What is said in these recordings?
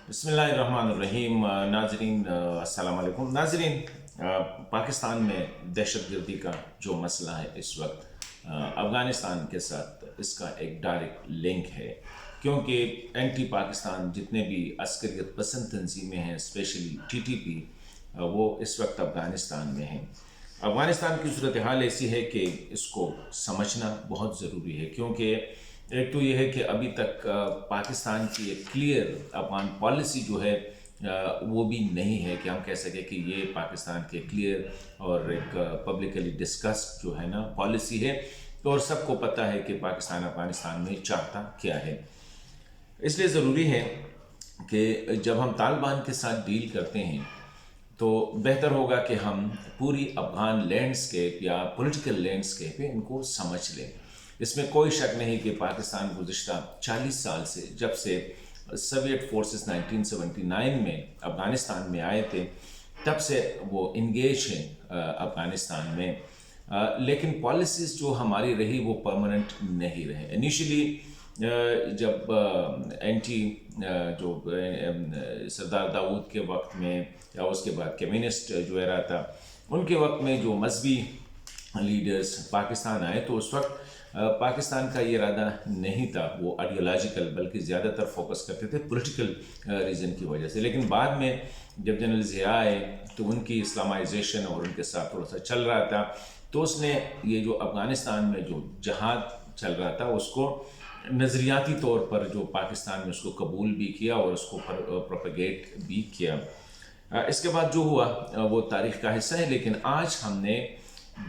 बिस्मिल्लाहिर्रहमानिर्रहीम। नाजरीन अस्सलाम वालेकुम। नाजरीन, पाकिस्तान में दहशत गर्दी का जो मसला है इस वक्त अफ़गानिस्तान के साथ इसका एक डायरेक्ट लिंक है, क्योंकि एंटी पाकिस्तान जितने भी अस्करियत पसंद तंजीमें हैं, स्पेशली TTP, वो इस वक्त अफ़गानिस्तान में हैं। अफ़गानिस्तान की सूरत हाल ऐसी है कि इसको समझना बहुत ज़रूरी है, क्योंकि एक तो ये है कि अभी तक पाकिस्तान की एक क्लियर अफगान पॉलिसी जो है वो भी नहीं है कि हम कह सकें कि ये पाकिस्तान के क्लियर और एक पब्लिकली डिस्कस्ड जो है ना पॉलिसी है, और सबको पता है कि पाकिस्तान अफगानिस्तान में चाहता क्या है। इसलिए ज़रूरी है कि जब हम तालिबान के साथ डील करते हैं तो बेहतर होगा कि हम पूरी अफ़गान लैंडस्केप या पॉलिटिकल लैंडस्केप है इनको समझ लें। इसमें कोई शक नहीं कि पाकिस्तान गुज़िश्ता 40 साल से, जब से सोवियत फोर्सेस 1979 में अफ़गानिस्तान में आए थे, तब से वो इंगेज हैं अफ़गानिस्तान में। लेकिन पॉलिसीज़ जो हमारी रही वो परमानेंट नहीं रहे। इनिशियली जब एंटी जो सरदार दाऊद के वक्त में या उसके बाद कम्युनिस्ट जो एरा था, उनके वक्त में जो मजहबी लीडर्स पाकिस्तान आए तो उस वक्त पाकिस्तान का ये इरादा नहीं था वो आइडियोलॉजिकल, बल्कि ज़्यादातर फोकस करते थे पॉलिटिकल रीज़न की वजह से। लेकिन बाद में जब जनरल ज़िया आए तो उनकी इस्लामाइजेशन और उनके साथ थोड़ा सा चल रहा था, तो उसने ये जो अफ़गानिस्तान में जो जहाद चल रहा था उसको नज़रियाती तौर पर जो पाकिस्तान में उसको कबूल भी किया और उसको प्रोपेगेट भी किया। इसके बाद जो हुआ वो तारीख़ का हिस्सा है। लेकिन आज हमने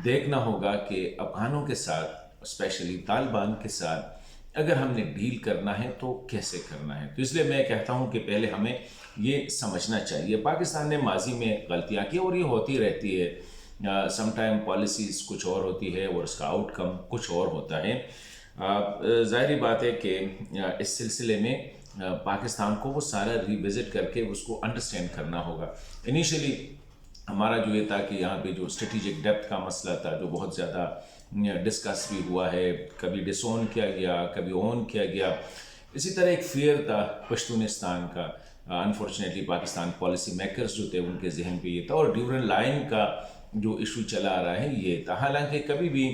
देखना होगा कि अफ़गानों के साथ, स्पेशली तालिबान के साथ अगर हमने डील करना है तो कैसे करना है। तो इसलिए मैं कहता हूं कि पहले हमें ये समझना चाहिए। पाकिस्तान ने माजी में गलतियां की और ये होती रहती है। समटाइम पॉलिसीज़ कुछ और होती है और उसका आउटकम कुछ और होता है। ज़ाहिरी बात है कि इस सिलसिले में पाकिस्तान को वो सारा रिविज़िट करके उसको अंडरस्टैंड करना होगा। इनिशियली हमारा जो ये था कि यहाँ पे जो स्ट्रेटिजिक डेप्थ का मसला था, जो बहुत ज़्यादा डिस्कस भी हुआ है, कभी डिसोन किया गया, कभी ओन किया गया। इसी तरह एक फियर था पश्तूनिस्तान का। अनफॉर्चुनेटली पाकिस्तान पॉलिसी मेकर्स जो थे उनके जहन पे ये था, और ड्यूरन लाइन का जो इशू चला आ रहा है ये था। हालांकि कभी भी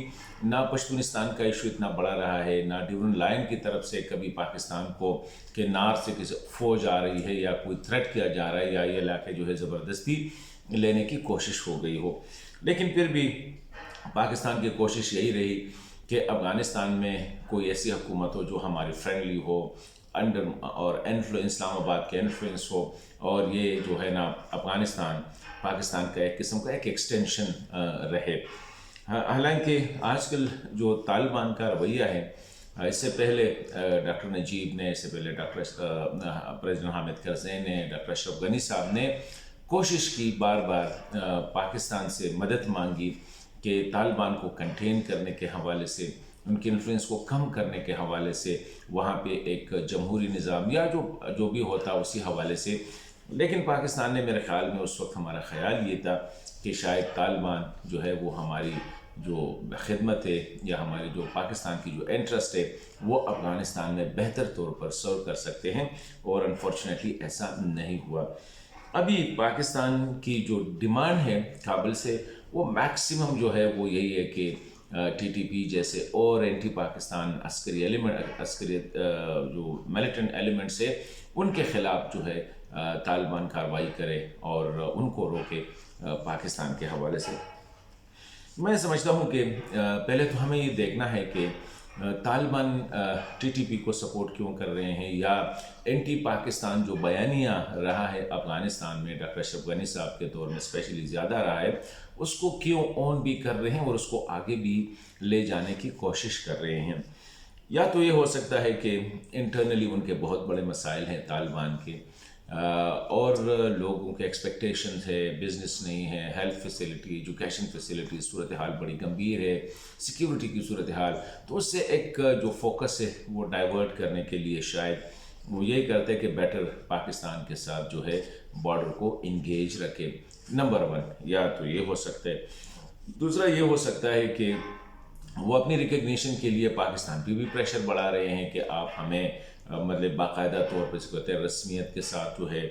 ना पश्तूनिस्तान का इशू इतना बड़ा रहा है, ना ड्यूरन लाइन की तरफ से कभी पाकिस्तान को कि नार्थ से किसी फौज आ रही है या कोई थ्रेट किया जा रहा है या ये इलाके जो है ज़बरदस्ती लेने की कोशिश हो गई हो। लेकिन फिर भी पाकिस्तान की कोशिश यही रही कि अफ़गानिस्तान में कोई ऐसी हुकूमत हो जो हमारी फ्रेंडली हो, अंडर और इस्लामाबाद के इन्फ्लुएंस हो, और ये जो है ना अफ़गानिस्तान पाकिस्तान का एक किस्म का एक एक्सटेंशन रहे। हालांकि आजकल जो तालिबान का रवैया है, इससे पहले डॉक्टर नजीब ने, इससे पहले प्रेसिडेंट हामिद करज़ई ने, डॉक्टर अशरफ गनी साहब ने कोशिश की, बार बार पाकिस्तान से मदद मांगी कि तालिबान को कंटेन करने के हवाले से, उनके इन्फ्लुएंस को कम करने के हवाले से वहाँ पे एक जमहूरी निज़ाम या जो भी होता उसी हवाले से। लेकिन पाकिस्तान ने, मेरे ख़्याल में उस वक्त हमारा ख़्याल ये था कि शायद तालिबान जो है वो हमारी जो खिदमत है या हमारी जो पाकिस्तान की जो इंटरेस्ट है वो अफ़गानिस्तान में बेहतर तौर पर सर्व कर सकते हैं, और अनफॉर्चुनेटली ऐसा नहीं हुआ। अभी पाकिस्तान की जो डिमांड है काबुल से, वो मैक्सिमम जो है वो यही है कि TTP जैसे और एंटी पाकिस्तान अस्करियत जो मिलिटेंट एलिमेंट्स है उनके ख़िलाफ़ जो है तालिबान कार्रवाई करे और उनको रोके पाकिस्तान के हवाले से। मैं समझता हूँ कि पहले तो हमें ये देखना है कि तालिबान TTP को सपोर्ट क्यों कर रहे हैं, या एंटी पाकिस्तान जो बयानिया रहा है अफ़गानिस्तान में डॉक्टर अशरफ गनी साहब के दौर में स्पेशली ज़्यादा रहा है, उसको क्यों ऑन भी कर रहे हैं और उसको आगे भी ले जाने की कोशिश कर रहे हैं। या तो ये हो सकता है कि इंटरनली उनके बहुत बड़े मसाइल हैं तालिबान के, और लोगों के एक्सपेक्टेशन है, बिज़नेस नहीं है, हेल्थ फैसिलिटी, एजुकेशन फैसिलिटी सूरत हाल बड़ी गंभीर है, सिक्योरिटी की सूरत हाल, तो उससे एक जो फोकस है वो डाइवर्ट करने के लिए शायद वो यही करते हैं कि बेटर पाकिस्तान के साथ जो है बॉर्डर को इंगेज रखे। नंबर 1 या तो ये हो सकता है। दूसरा ये हो सकता है कि वो अपनी रिकग्निशन के लिए पाकिस्तान पे भी प्रेशर बढ़ा रहे हैं कि आप हमें مطلب باقاعدہ طور پر اس کو رسمیت کے ساتھ جو ہے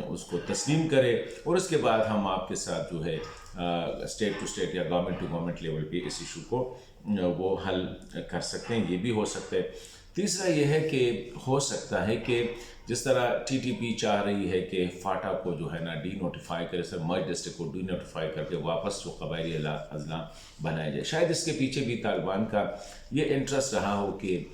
اس کو تسلیم کرے، اور اس کے بعد ہم آپ کے ساتھ جو ہے اسٹیٹ ٹو اسٹیٹ یا گورنمنٹ ٹو گورنمنٹ لیول پہ اس ایشو کو وہ حل کر سکتے ہیں، یہ بھی ہو سکتا ہے۔ تیسرا یہ ہے کہ ہو سکتا ہے کہ جس طرح ٹی ٹی پی چاہ رہی ہے کہ فاٹا کو جو ہے نا ڈی نوٹیفائی کرے، سر مرج ڈسٹرکٹ کو ڈی نوٹیفائی کر کے واپس جو قبائلی اضلاع بنایا جائے، شاید اس کے پیچھے بھی طالبان کا یہ انٹرسٹ رہا ہو کہ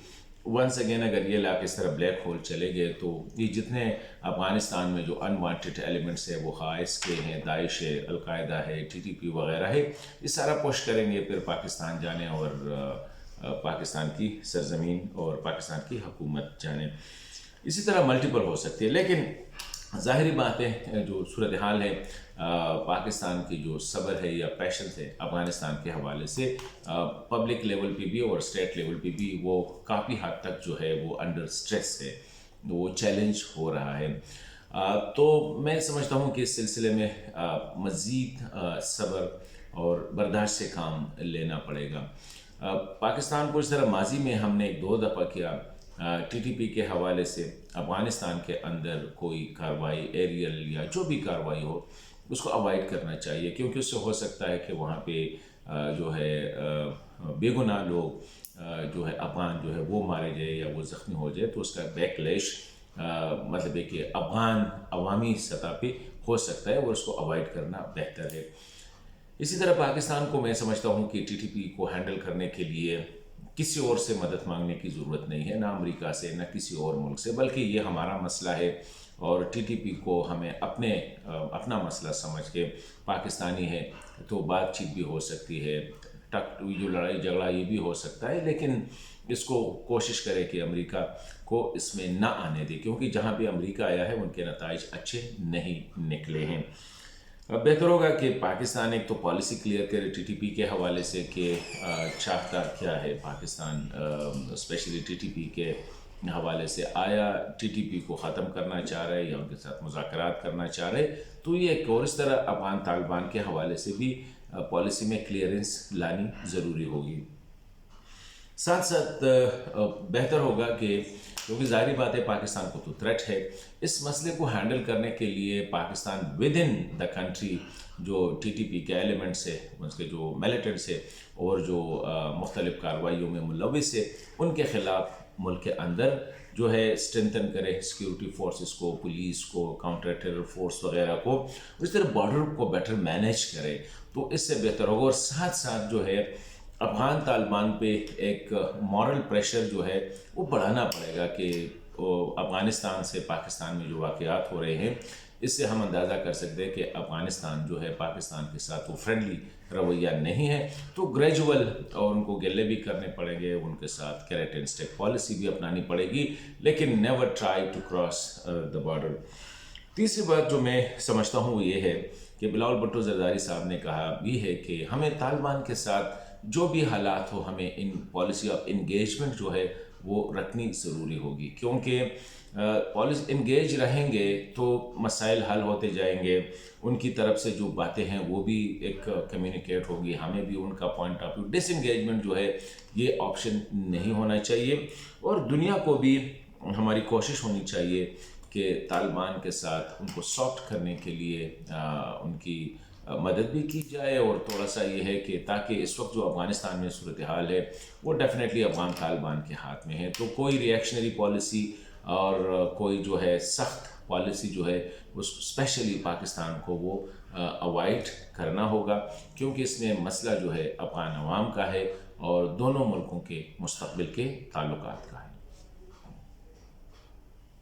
ونس اگین اگر یہ علاقے اس طرح بلیک ہول چلے گئے تو یہ جتنے افغانستان میں جو انوانٹیڈ ایلیمنٹس ہے، وہ خواہش کے ہیں، داعش ہے، القاعدہ ہے، ٹی ٹی پی وغیرہ ہے، یہ سارا پش کریں گے پھر پاکستان جانے اور پاکستان کی سرزمین اور پاکستان کی حکومت جانے۔ اسی طرح ملٹیپل ہو سکتی ہے، لیکن ظاہری بات ہے جو صورتحال ہے پاکستان کی جو صبر ہے یا پیشنس ہے افغانستان کے حوالے سے پبلک لیول پہ بھی اور اسٹیٹ لیول پہ بھی وہ کافی حد تک جو ہے وہ انڈر سٹریس ہے، وہ چیلنج ہو رہا ہے۔ تو میں سمجھتا ہوں کہ اس سلسلے میں مزید صبر اور برداشت سے کام لینا پڑے گا۔ پاکستان کو اس طرح ماضی میں ہم نے 2 دفعہ کیا، ٹی ٹی پی کے حوالے سے افغانستان کے اندر کوئی کارروائی ایریل یا جو بھی کارروائی ہو اس کو اوائڈ کرنا چاہیے، کیونکہ اس سے ہو سکتا ہے کہ وہاں پہ جو ہے بے گناہ لوگ جو ہے افغان جو ہے وہ مارے جائے یا وہ زخمی ہو جائے، تو اس کا بیک لیش مطلب ہے کہ افغان عوامی سطح پہ ہو سکتا ہے، اور اس کو اوائڈ کرنا بہتر ہے۔ اسی طرح پاکستان کو میں سمجھتا ہوں کہ ٹی ٹی پی کو ہینڈل کرنے کے لیے کسی اور سے مدد مانگنے کی ضرورت نہیں ہے، نہ امریکہ سے نہ کسی اور ملک سے، بلکہ یہ ہمارا مسئلہ ہے، اور ٹی ٹی پی کو ہمیں اپنا مسئلہ سمجھ کے، پاکستانی ہے تو بات چیت بھی ہو سکتی ہے، جو لڑائی جھگڑا یہ بھی ہو سکتا ہے، لیکن اس کو کوشش کرے کہ امریکہ کو اس میں نہ آنے دے، کیونکہ جہاں بھی امریکہ آیا ہے ان کے نتائج اچھے نہیں نکلے ہیں۔ بہتر ہوگا کہ پاکستان ایک تو پالیسی کلیئر کرے ٹی ٹی پی کے حوالے سے کہ چاہتا کیا ہے Pakistan, specially T T P کے حوالے سے، آیا ٹی ٹی پی کو ختم کرنا چاہ رہے یا ان کے ساتھ مذاکرات کرنا چاہ رہے، تو یہ ایک اور اس طرح افغان طالبان کے حوالے سے بھی پالیسی میں کلیئرنس لانی ضروری ہوگی۔ ساتھ ساتھ بہتر ہوگا کہ کیونکہ ظاہری بات ہے پاکستان کو تو تھریٹ ہے، اس مسئلے کو ہینڈل کرنے کے لیے Pakistan with in the country جو ٹی ٹی پی کے ایلیمنٹس ہے، اس کے جو میلیٹنٹس ہے اور جو مختلف کارروائیوں میں ملوث ہے، ان کے خلاف ملک کے اندر جو ہے اسٹرینتھن کرے سیکیورٹی فورسز کو، پولیس کو، کاؤنٹر ٹیرر فورس وغیرہ کو، اس طرح بارڈر کو بیٹر مینیج کرے، تو اس سے بہتر ہوگا۔ اور ساتھ ساتھ جو ہے افغان طالبان پہ ایک مورل پریشر جو ہے وہ بڑھانا پڑے گا کہ افغانستان سے پاکستان میں جو واقعات ہو رہے ہیں، اس سے ہم اندازہ کر سکتے ہیں کہ افغانستان جو ہے پاکستان کے ساتھ وہ فرینڈلی رویہ نہیں ہے، تو گریجول اور ان کو گلے بھی کرنے پڑیں گے، ان کے ساتھ کیریٹ اینڈ اسٹک پالیسی بھی اپنانی پڑے گی، لیکن never try to cross the border. تیسری بات جو میں سمجھتا ہوں وہ یہ ہے کہ بلاول بھٹو زرداری صاحب نے کہا بھی ہے کہ ہمیں طالبان کے ساتھ جو بھی حالات ہو، ہمیں ان پالیسی آف انگیجمنٹ جو ہے وہ رکھنی ضروری ہوگی، کیونکہ پالیسی انگیج رہیں گے تو مسائل حل ہوتے جائیں گے، ان کی طرف سے جو باتیں ہیں وہ بھی ایک کمیونیکیٹ ہوگی، ہمیں بھی ان کا point of view, disengagement جو ہے یہ آپشن نہیں ہونا چاہیے، اور دنیا کو بھی ہماری کوشش ہونی چاہیے کہ طالبان کے ساتھ ان کو سافٹ کرنے کے لیے ان کی مدد بھی کی جائے، اور تھوڑا سا یہ ہے کہ تاکہ اس وقت جو افغانستان میں صورتحال ہے وہ ڈیفینیٹلی افغان طالبان کے ہاتھ میں ہے، تو کوئی ریئیکشنری پالیسی اور کوئی جو ہے سخت پالیسی جو ہے اس اسپیشلی پاکستان کو وہ اوائڈ کرنا ہوگا، کیونکہ اس میں مسئلہ جو ہے افغان عوام کا ہے اور دونوں ملکوں کے مستقبل کے تعلقات کا ہے۔